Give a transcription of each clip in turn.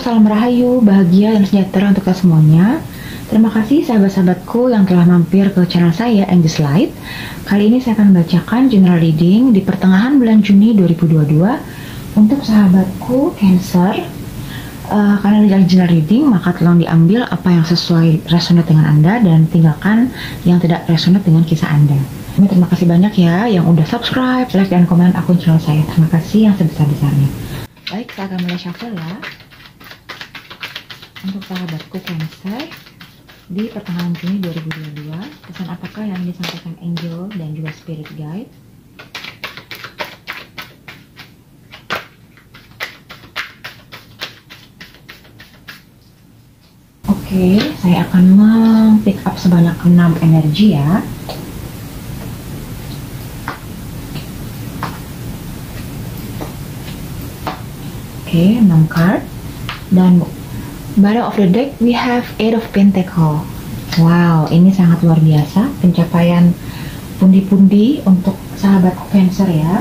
salam rahayu, bahagia dan sejahtera untuk kita semuanya. Terima kasih sahabat-sahabatku yang telah mampir ke channel saya, Angel's Light. Kali ini saya akan membacakan general reading di pertengahan bulan Juni 2022 untuk sahabatku Cancer. Karena di general reading, maka tolong diambil apa yang sesuai resonate dengan Anda dan tinggalkan yang tidak resonate dengan kisah Anda. Terima kasih banyak ya yang udah subscribe, like, dan komen akun channel saya. Terima kasih yang sebesar-besarnya. Baik, saya akan mulai shuffle ya. Untuk sahabatku Cancer di pertengahan Juni 2022, pesan apakah yang disampaikan angel dan juga spirit guide? Oke, saya akan pick up sebanyak 6 energi ya. Oke, 6 card. Dan bottom of the deck we have 8 of Pentacle. Wow, ini sangat luar biasa pencapaian pundi-pundi untuk sahabat Cancer ya.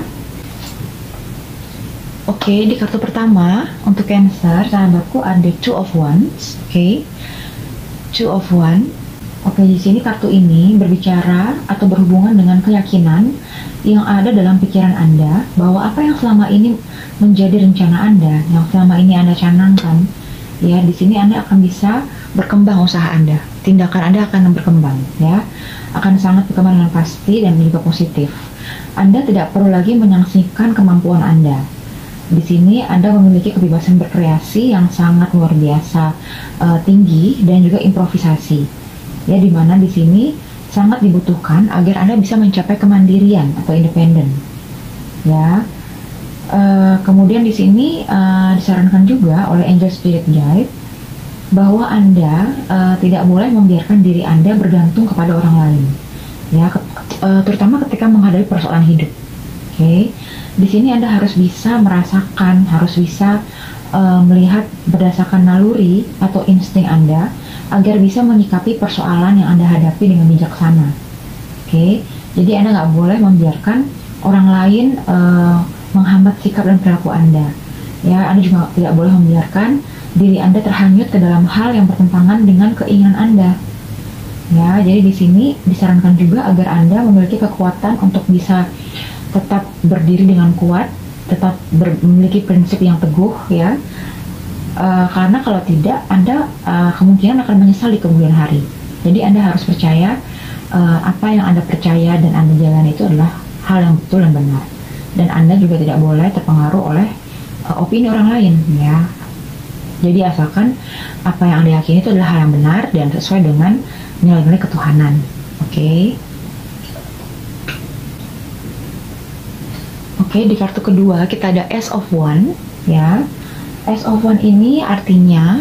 Oke, di kartu pertama untuk Cancer, sahabatku ada Two of Wands. Oke, Two of Wands. Oke, di sini kartu ini berbicara atau berhubungan dengan keyakinan yang ada dalam pikiran Anda bahwa apa yang selama ini menjadi rencana Anda, yang selama ini Anda canangkan, ya, di sini Anda akan bisa berkembang usaha Anda, tindakan Anda akan berkembang, ya, akan sangat berkembang dengan pasti dan juga positif. Anda tidak perlu lagi menyaksikan kemampuan Anda. Di sini Anda memiliki kebebasan berkreasi yang sangat luar biasa tinggi dan juga improvisasi, ya, dimana di sini sangat dibutuhkan agar Anda bisa mencapai kemandirian atau independen, ya. Kemudian di sini disarankan juga oleh Angel Spirit Guide bahwa Anda tidak boleh membiarkan diri Anda bergantung kepada orang lain, ya, terutama ketika menghadapi persoalan hidup. Oke, di sini Anda harus bisa merasakan, harus bisa melihat berdasarkan naluri atau insting Anda agar bisa menyikapi persoalan yang Anda hadapi dengan bijaksana. Oke, jadi Anda nggak boleh membiarkan orang lain menghambat sikap dan perilaku Anda. Ya, Anda juga tidak boleh membiarkan diri Anda terhanyut ke dalam hal yang bertentangan dengan keinginan Anda. Ya, jadi di sini disarankan juga agar Anda memiliki kekuatan untuk bisa tetap berdiri dengan kuat, tetap memiliki prinsip yang teguh, ya. Karena kalau tidak, Anda kemungkinan akan menyesal di kemudian hari. Jadi Anda harus percaya apa yang Anda percaya dan Anda jalani itu adalah hal yang betul dan benar. Dan Anda juga tidak boleh terpengaruh oleh opini orang lain, ya. Jadi asalkan apa yang Anda yakini itu adalah hal yang benar dan sesuai dengan nilai-nilai ketuhanan. Oke. Oke, di kartu kedua kita ada Ace of Wands, ya. Ace of Wands ini artinya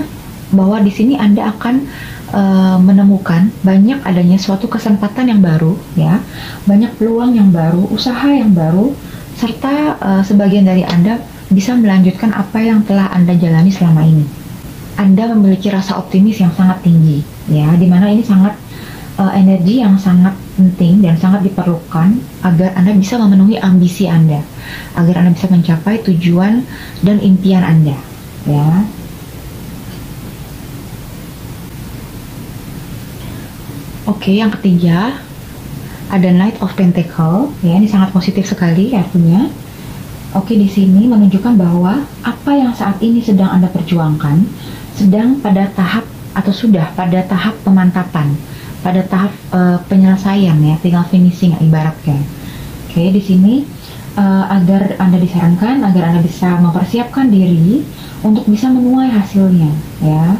bahwa di sini Anda akan menemukan banyak adanya suatu kesempatan yang baru, ya, banyak peluang yang baru, usaha yang baru, serta sebagian dari Anda bisa melanjutkan apa yang telah Anda jalani selama ini. Anda memiliki rasa optimis yang sangat tinggi, ya, dimana ini sangat energi yang sangat penting dan sangat diperlukan agar Anda bisa memenuhi ambisi Anda, agar Anda bisa mencapai tujuan dan impian Anda, ya. Oke, yang ketiga ada Knight of Pentacle, ya, ini sangat positif sekali artinya. Oke, di sini menunjukkan bahwa apa yang saat ini sedang Anda perjuangkan sedang pada tahap atau sudah pada tahap pemantapan, pada tahap penyelesaian, ya, tinggal finishing ibaratnya. Oke, di sini agar Anda disarankan agar Anda bisa mempersiapkan diri untuk bisa menuai hasilnya, ya.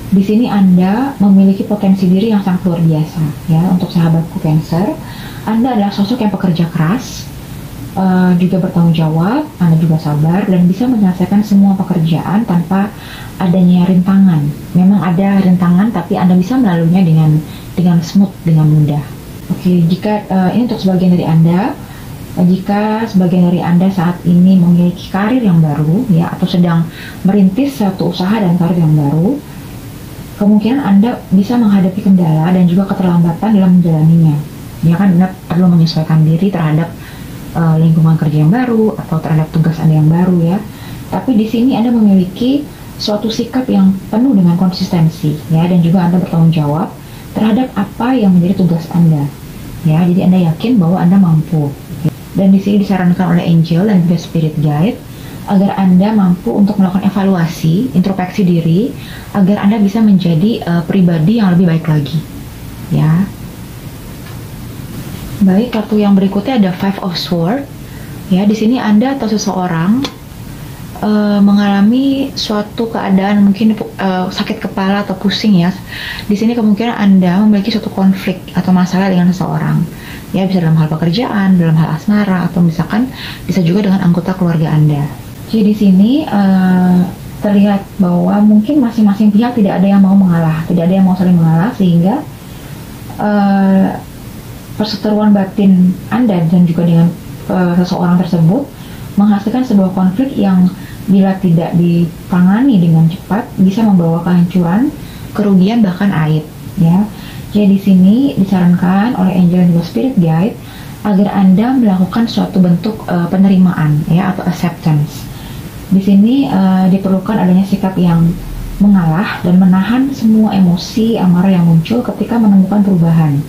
Di sini Anda memiliki potensi diri yang sangat luar biasa, ya. Untuk sahabatku Cancer, Anda adalah sosok yang pekerja keras, juga bertanggung jawab, Anda juga sabar dan bisa menyelesaikan semua pekerjaan tanpa adanya rintangan. Memang ada rintangan, tapi Anda bisa melaluinya dengan smooth, dengan mudah. Oke, jika ini untuk sebagian dari Anda, jika sebagian dari Anda saat ini memiliki karir yang baru, ya, atau sedang merintis suatu usaha dan karir yang baru, kemungkinan Anda bisa menghadapi kendala dan juga keterlambatan dalam menjalaninya. Ya kan, Anda perlu menyesuaikan diri terhadap lingkungan kerja yang baru atau terhadap tugas Anda yang baru, ya. Tapi di sini Anda memiliki suatu sikap yang penuh dengan konsistensi, ya, dan juga Anda bertanggung jawab terhadap apa yang menjadi tugas Anda. Ya, jadi Anda yakin bahwa Anda mampu. Dan di sini disarankan oleh angel dan juga spirit guide agar Anda mampu untuk melakukan evaluasi, introspeksi diri, agar Anda bisa menjadi pribadi yang lebih baik lagi. Ya. Baik, kartu yang berikutnya ada Five of Swords. Ya, di sini Anda atau seseorang mengalami suatu keadaan mungkin sakit kepala atau pusing ya. Di sini kemungkinan Anda memiliki suatu konflik atau masalah dengan seseorang. Ya, bisa dalam hal pekerjaan, dalam hal asmara, atau misalkan bisa juga dengan anggota keluarga Anda. Jadi di sini terlihat bahwa mungkin masing-masing pihak tidak ada yang mau mengalah, tidak ada yang mau saling mengalah, sehingga perseteruan batin Anda dan juga dengan seseorang tersebut menghasilkan sebuah konflik yang bila tidak ditangani dengan cepat bisa membawa kehancuran, kerugian, bahkan aib. Ya, jadi di sini disarankan oleh angel dan juga spirit guide agar Anda melakukan suatu bentuk penerimaan, ya, atau acceptance. Di sini diperlukan adanya sikap yang mengalah dan menahan semua emosi amarah yang muncul ketika menemukan perubahan.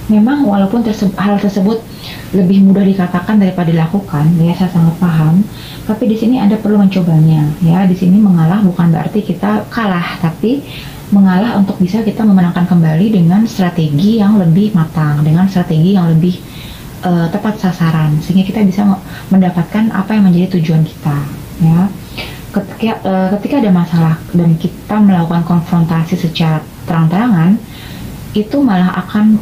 Memang walaupun hal tersebut lebih mudah dikatakan daripada dilakukan, ya, saya sangat paham. Tapi di sini Anda perlu mencobanya, ya. Di sini mengalah bukan berarti kita kalah, tapi mengalah untuk bisa kita memenangkan kembali dengan strategi yang lebih matang, dengan strategi yang lebih tepat sasaran, sehingga kita bisa mendapatkan apa yang menjadi tujuan kita, ya. Ketika ada masalah dan kita melakukan konfrontasi secara terang-terangan, itu malah akan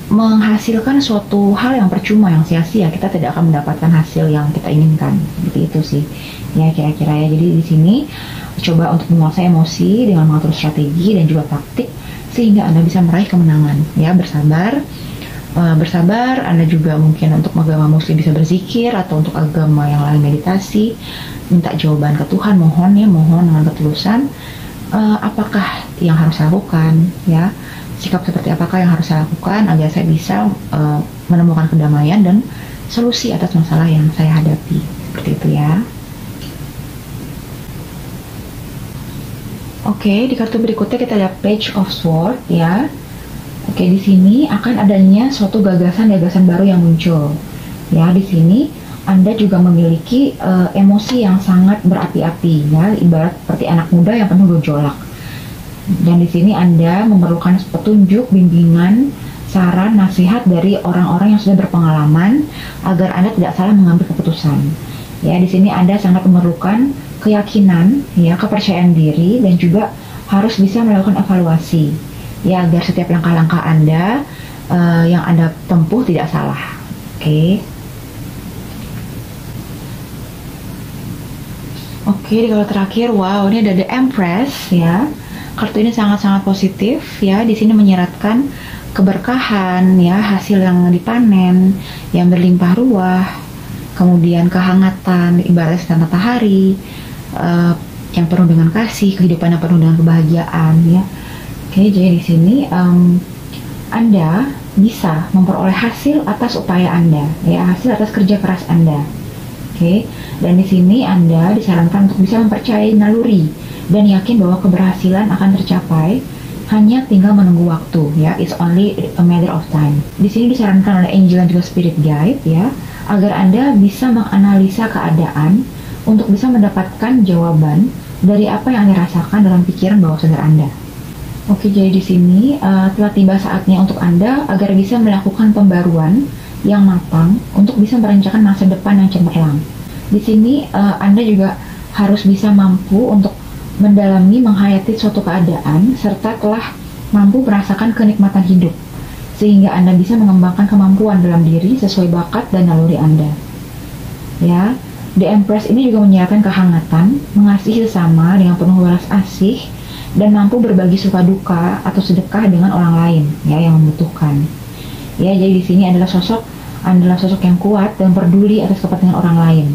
menghasilkan suatu hal yang percuma, yang sia-sia. Kita tidak akan mendapatkan hasil yang kita inginkan. Seperti itu sih, ya, kira-kira ya. Jadi di sini coba untuk menguasai emosi dengan mengatur strategi dan juga taktik sehingga Anda bisa meraih kemenangan. Ya, bersabar. Anda juga mungkin untuk agama muslim bisa berzikir, atau untuk agama yang lain meditasi, minta jawaban ke Tuhan, mohon dengan ketulusan. Apakah yang harus saya lakukan, ya, sikap seperti apakah yang harus saya lakukan agar saya bisa menemukan kedamaian dan solusi atas masalah yang saya hadapi, seperti itu ya. Oke, di kartu berikutnya kita lihat Page of Swords, ya. Oke, di sini akan adanya suatu gagasan-gagasan baru yang muncul, ya. Di sini Anda juga memiliki emosi yang sangat berapi-api, ya, ibarat seperti anak muda yang penuh gejolak. Dan di sini Anda memerlukan petunjuk, bimbingan, saran, nasihat dari orang-orang yang sudah berpengalaman agar Anda tidak salah mengambil keputusan. Ya, di sini Anda sangat memerlukan keyakinan, ya, kepercayaan diri, dan juga harus bisa melakukan evaluasi, ya, agar setiap langkah-langkah Anda yang Anda tempuh tidak salah. Oke. Oke, kalau terakhir, wow, ini ada The Empress, ya. Kartu ini sangat-sangat positif, ya. Di sini menyiratkan keberkahan, ya, hasil yang dipanen, yang berlimpah ruah, kemudian kehangatan, ibarat sinar matahari, yang penuh dengan kasih, kehidupan yang penuh dengan kebahagiaan, ya. Oke, jadi di sini Anda bisa memperoleh hasil atas upaya Anda, ya, hasil atas kerja keras Anda. Oke, dan di sini Anda disarankan untuk bisa mempercayai naluri dan yakin bahwa keberhasilan akan tercapai, hanya tinggal menunggu waktu, ya. It's only a matter of time. Di sini disarankan oleh angel dan juga spirit guide, ya, agar Anda bisa menganalisa keadaan untuk bisa mendapatkan jawaban dari apa yang Anda rasakan dalam pikiran bawah sadar Anda. Oke, jadi di sini telah tiba saatnya untuk Anda agar bisa melakukan pembaruan yang matang untuk bisa merencanakan masa depan yang cemerlang. Di sini Anda juga harus bisa mampu untuk mendalami, menghayati suatu keadaan, serta telah mampu merasakan kenikmatan hidup, sehingga Anda bisa mengembangkan kemampuan dalam diri sesuai bakat dan naluri Anda. Ya, The Empress ini juga menyiapkan kehangatan, mengasihi sesama dengan penuh welas asih, dan mampu berbagi suka duka atau sedekah dengan orang lain, ya, yang membutuhkan. Ya, jadi di sini adalah sosok yang kuat dan peduli atas kepentingan orang lain.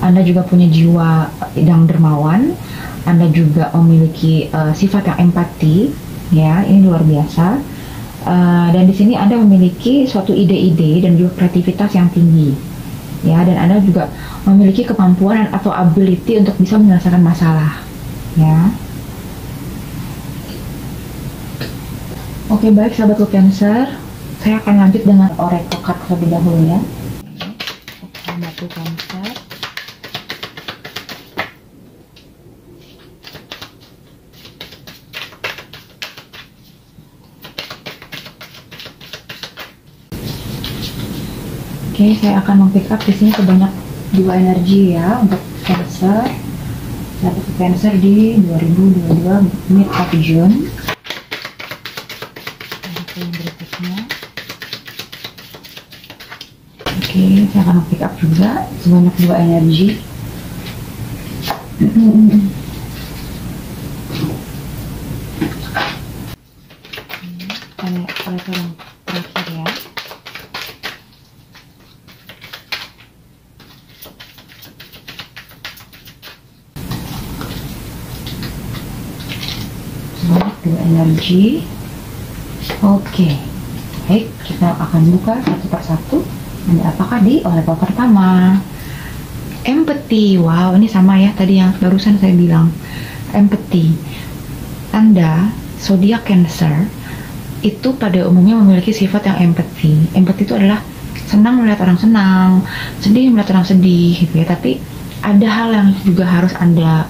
Anda juga punya jiwa yang dermawan. Anda juga memiliki sifat yang empati, ya, ini luar biasa. Dan di sini Anda memiliki suatu ide-ide dan juga kreativitas yang tinggi. ya, dan Anda juga memiliki kemampuan atau ability untuk bisa menyelesaikan masalah, ya. Oke, baik sahabatku Cancer, saya akan lanjut dengan oracle card terlebih dahulu ya. Sahabatku Cancer, oke, saya akan mempick up di sini sebanyak 2 energi ya untuk Cancer. Sahabat Cancer di 2022 mid of June. Yang berikutnya, oke, saya akan pick up juga sebanyak 2 energi. Oleh yang terakhir ya. Sebanyak 2 energi. Oke, baik, kita akan buka satu persatu. Ada apakah di oracle pertama? Empathy. Wow, ini sama ya tadi yang barusan saya bilang. Empathy. Anda, zodiak Cancer, itu pada umumnya memiliki sifat yang empathy. Empathy itu adalah senang melihat orang senang, sedih melihat orang sedih, gitu ya. Tapi ada hal yang juga harus Anda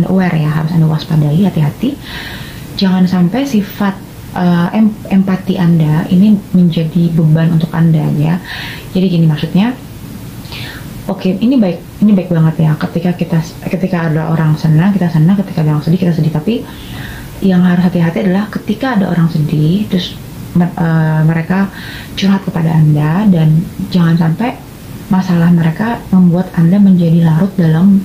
aware ya, harus Anda waspadai, hati-hati. Jangan sampai sifat empati Anda ini menjadi beban untuk Anda ya. Jadi gini maksudnya, oke, ini baik banget ya. Ketika ada orang senang kita senang, ketika ada orang sedih kita sedih. Tapi yang harus hati-hati adalah ketika ada orang sedih, terus mereka curhat kepada Anda, dan jangan sampai masalah mereka membuat Anda menjadi larut dalam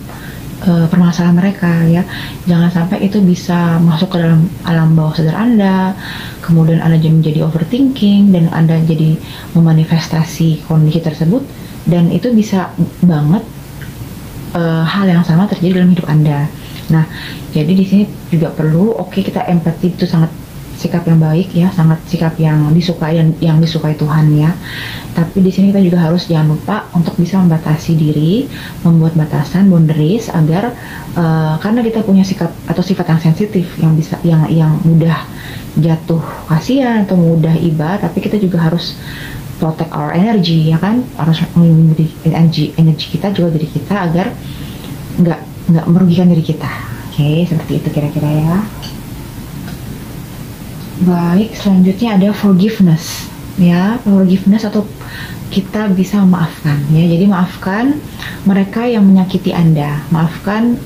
permasalahan mereka ya. Jangan sampai itu bisa masuk ke dalam alam bawah sadar Anda, kemudian Anda menjadi overthinking dan Anda jadi memanifestasi kondisi tersebut, dan itu bisa banget hal yang sama terjadi dalam hidup Anda. Nah, jadi di sini juga perlu, oke, kita empati itu sangat sikap yang baik ya, sangat sikap yang disukai dan yang disukai Tuhan ya. Tapi di sini kita juga harus jangan lupa untuk bisa membatasi diri, membuat batasan, boundaries, agar karena kita punya sikap atau sifat yang sensitif, yang mudah jatuh kasihan atau mudah iba, tapi kita juga harus protect our energy ya kan, harus melindungi energi kita juga, diri kita, agar nggak merugikan diri kita. Oke, seperti itu kira-kira ya. Baik, selanjutnya ada forgiveness ya. Forgiveness atau kita bisa memaafkan ya. Jadi maafkan mereka yang menyakiti Anda, maafkan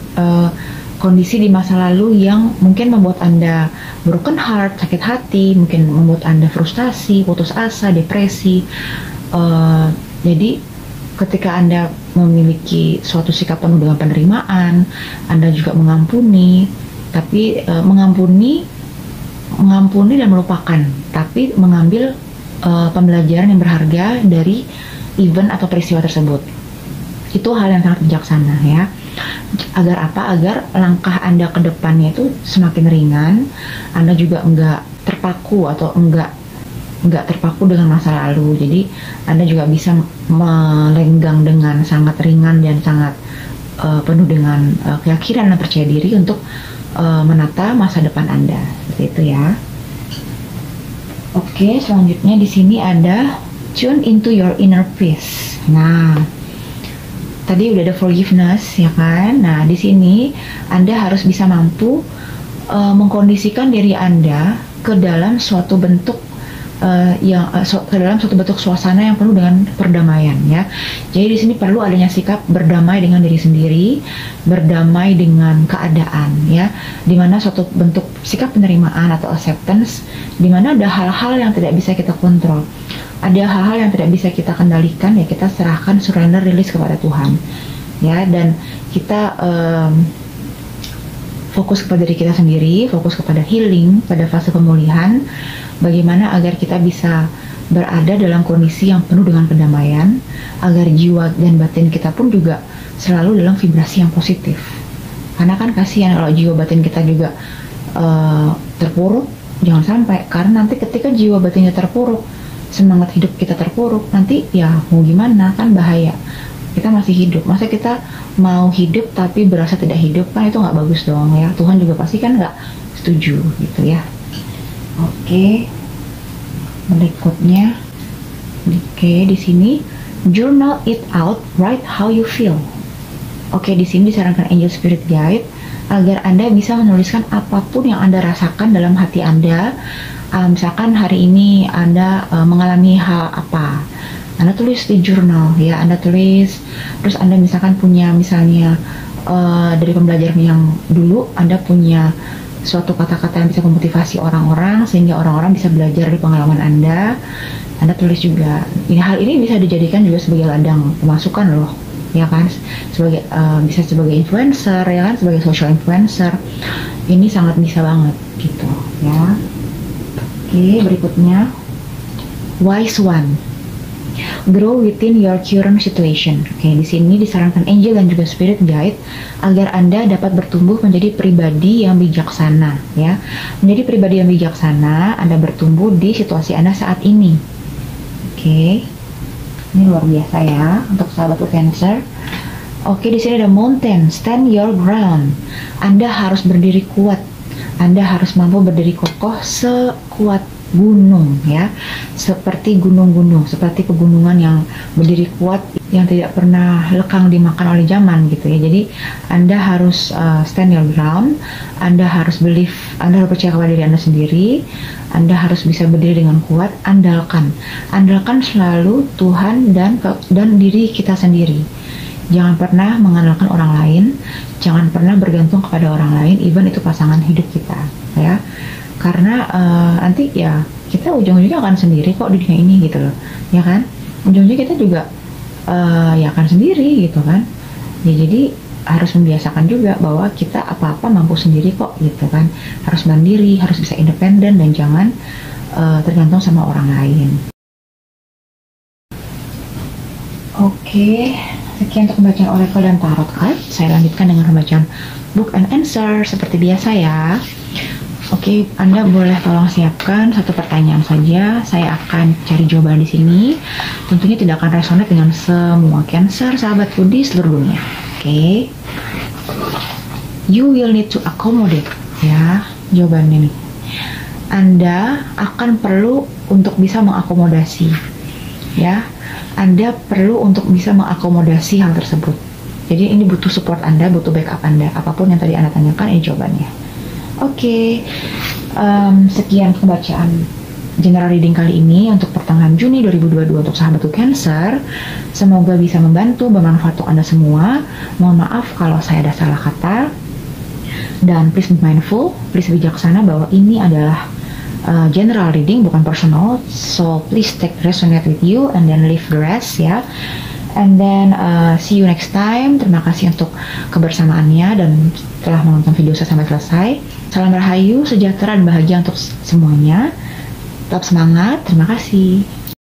kondisi di masa lalu yang mungkin membuat Anda broken heart, sakit hati, mungkin membuat Anda frustasi, putus asa, depresi. Jadi ketika Anda memiliki suatu sikap penuh dengan penerimaan, Anda juga mengampuni, tapi mengampuni dan melupakan, tapi mengambil pembelajaran yang berharga dari event atau peristiwa tersebut. Itu hal yang sangat bijaksana ya. Agar apa? Agar langkah Anda ke depannya itu semakin ringan. Anda juga enggak terpaku atau enggak terpaku dengan masa lalu. Jadi Anda juga bisa melenggang dengan sangat ringan dan sangat penuh dengan keyakinan dan percaya diri untuk menata masa depan Anda. Seperti itu ya. Oke, selanjutnya di sini ada tune into your inner peace. Nah, tadi udah ada forgiveness ya kan. Nah, di sini Anda harus bisa mampu mengkondisikan diri Anda ke dalam suatu bentuk ke dalam suatu bentuk suasana yang penuh dengan perdamaian ya. Jadi di sini perlu adanya sikap berdamai dengan diri sendiri, berdamai dengan keadaan ya. Dimana suatu bentuk sikap penerimaan atau acceptance, dimana ada hal-hal yang tidak bisa kita kontrol, ada hal-hal yang tidak bisa kita kendalikan ya, kita serahkan, surrender, release kepada Tuhan ya. Dan kita fokus kepada diri kita sendiri, fokus kepada healing, pada fase pemulihan, bagaimana agar kita bisa berada dalam kondisi yang penuh dengan kedamaian, agar jiwa dan batin kita pun juga selalu dalam vibrasi yang positif. Karena kan kasihan kalau jiwa batin kita juga terpuruk, jangan sampai, karena nanti ketika jiwa batinnya terpuruk, semangat hidup kita terpuruk, nanti ya mau gimana, kan bahaya. Kita masih hidup, masa kita mau hidup tapi berasa tidak hidup, kan itu nggak bagus dong ya. Tuhan juga pasti kan nggak setuju gitu ya. Oke, berikutnya, oke, di sini journal it out, write how you feel. Oke, di sini disarankan Angel Spirit Guide agar Anda bisa menuliskan apapun yang Anda rasakan dalam hati Anda. Misalkan hari ini Anda mengalami hal apa, Anda tulis di jurnal ya, Anda tulis. Terus Anda misalkan punya, misalnya dari pembelajaran yang dulu Anda punya suatu kata-kata yang bisa memotivasi orang-orang sehingga orang-orang bisa belajar dari pengalaman Anda tulis juga. Hal ini bisa dijadikan juga sebagai ladang pemasukan loh, ya kan, sebagai bisa sebagai influencer, ya kan, sebagai social influencer. Ini sangat bisa banget gitu ya. Oke, berikutnya, wise one, grow within your current situation. Oke, di sini disarankan angel dan juga spirit guide agar Anda dapat bertumbuh menjadi pribadi yang bijaksana ya. Menjadi pribadi yang bijaksana, Anda bertumbuh di situasi Anda saat ini. Oke. Ini luar biasa ya untuk sahabatku Cancer. Oke, di sini ada mountain, stand your ground. Anda harus berdiri kuat. Anda harus mampu berdiri kokoh sekuat gunung ya, seperti gunung-gunung, seperti pegunungan yang berdiri kuat, yang tidak pernah lekang dimakan oleh zaman gitu ya. Jadi Anda harus stand your ground, Anda harus believe, Anda harus percaya kepada diri Anda sendiri, Anda harus bisa berdiri dengan kuat. Andalkan selalu Tuhan dan diri kita sendiri. Jangan pernah mengandalkan orang lain, jangan pernah bergantung kepada orang lain, even itu pasangan hidup kita ya. Karena nanti ya kita ujung-ujungnya akan sendiri kok di dunia ini gitu loh, ya kan. Ujung-ujungnya kita juga ya akan sendiri gitu kan. Ya jadi harus membiasakan juga bahwa kita apa-apa mampu sendiri kok gitu kan. Harus mandiri, harus bisa independen dan jangan tergantung sama orang lain. Oke, sekian untuk pembacaan oracle dan tarot card. Saya lanjutkan dengan pembacaan book and answer seperti biasa ya. Oke, Anda boleh tolong siapkan satu pertanyaan saja. Saya akan cari jawaban di sini. Tentunya tidak akan resonate dengan semua Cancer sahabatku di seluruh dunia. Oke. You will need to accommodate ya, jawabannya nih. Anda akan perlu untuk bisa mengakomodasi ya. Anda perlu untuk bisa mengakomodasi hal tersebut. Jadi ini butuh support Anda, butuh backup Anda. Apapun yang tadi Anda tanyakan, ini jawabannya. Oke, sekian pembacaan general reading kali ini untuk pertengahan Juni 2022 untuk sahabatku Cancer. Semoga bisa membantu, bermanfaat untuk Anda semua. Mohon maaf kalau saya ada salah kata. Dan please be mindful, please bijaksana bahwa ini adalah general reading, bukan personal. So please take resonate with you and then leave the rest ya. And then see you next time. Terima kasih untuk kebersamaannya dan telah menonton video saya sampai selesai. Salam rahayu, sejahtera dan bahagia untuk semuanya. Tetap semangat. Terima kasih.